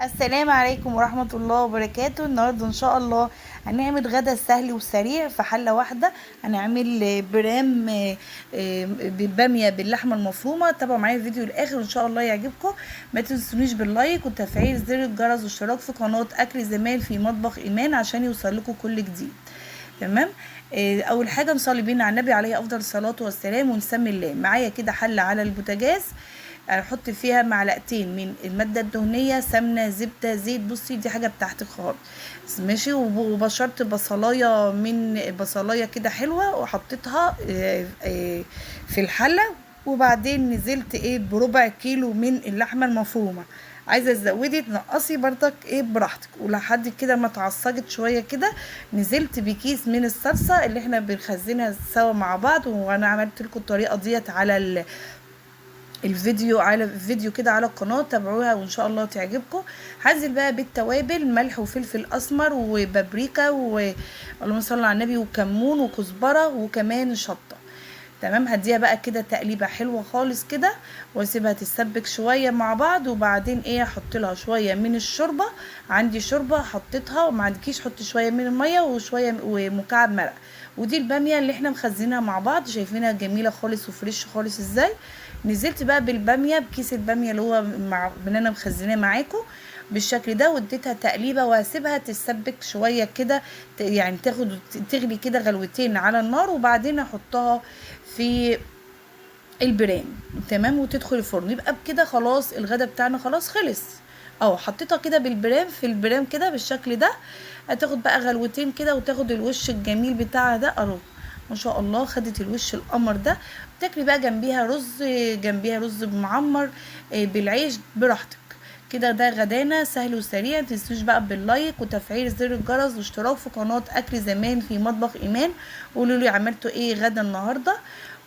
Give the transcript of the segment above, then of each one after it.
السلام عليكم ورحمة الله وبركاته. النهاردة ان شاء الله هنعمل غدا سهل وسريع في حلة واحدة. هنعمل برام بالبامية باللحمة المفرومة. تابعوا معايا الفيديو الاخر وان شاء الله يعجبكم. ما تنسونيش باللايك وتفعيل زر الجرس والاشتراك في قناة اكل زمان في مطبخ ايمان عشان يوصل لكم كل جديد. تمام. اول حاجة نصلي بينا على النبي عليه افضل الصلاة والسلام ونسمي الله. معايا كده حلة على البوتاجاز، هحط فيها معلقتين من المادة الدهنية، سمنة، زبدة، زيت. بصي دي حاجة بتاعتك خالص، ماشي. وبشرت بصلاية من بصلاية كده حلوة وحطيتها في الحلة. وبعدين نزلت بربع كيلو من اللحمة المفرومة. عايزة تزودي تنقصي برضك براحتك. ولحد كده ما اتعصجت شوية كده نزلت بكيس من الصلصة اللي احنا بنخزنها سوا مع بعض. وانا عملت لكم الطريقة ديت على الفيديو كده على القناه، تابعوها وان شاء الله تعجبكم. هنزل بقى بالتوابل: ملح وفلفل اسمر وبابريكا اللهم صل على النبي، وكمون وكزبره وكمان شطه. تمام. هديها بقى كده تقليبه حلوه خالص كده واسيبها تتسبك شويه مع بعض. وبعدين احط لها شويه من الشوربه. عندي شوربه حطيتها، وما عندكيش حطي شويه من الميه وشويه ومكعب مرق. ودي الباميه اللي احنا مخزنينها مع بعض، شايفينها جميله خالص وفريش خالص ازاي. نزلت بقى بالباميه بكيس الباميه اللي هو اللي انا مخزناه معاكم بالشكل ده، واديتها تقليبه وهسيبها تتسبك شويه كده، يعني تغلي كده غلوتين على النار. وبعدين احطها في البرام. تمام. وتدخل الفرن. يبقى بكده خلاص الغدا بتاعنا خلاص خلص. حطيتها كده بالبرام في البرام كده بالشكل ده. هتاخد بقى غلوتين كده وتاخد الوش الجميل بتاعها ده اهو. ما شاء الله خدت الوش القمر ده. تاكلي بقى جنبيها رز معمر بالعيش براحتك كده. ده غدانا سهل وسريع. متنسوش بقى باللايك وتفعيل زر الجرس واشتراك في قناة اكل زمان في مطبخ ايمان. وقولوا لي عملتوا ايه غدا النهارده،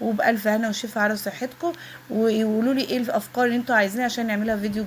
وبألف هنا وشفا على صحتكم. وقولوا لي ايه الافكار اللي انتوا عايزين عشان نعملها فيديو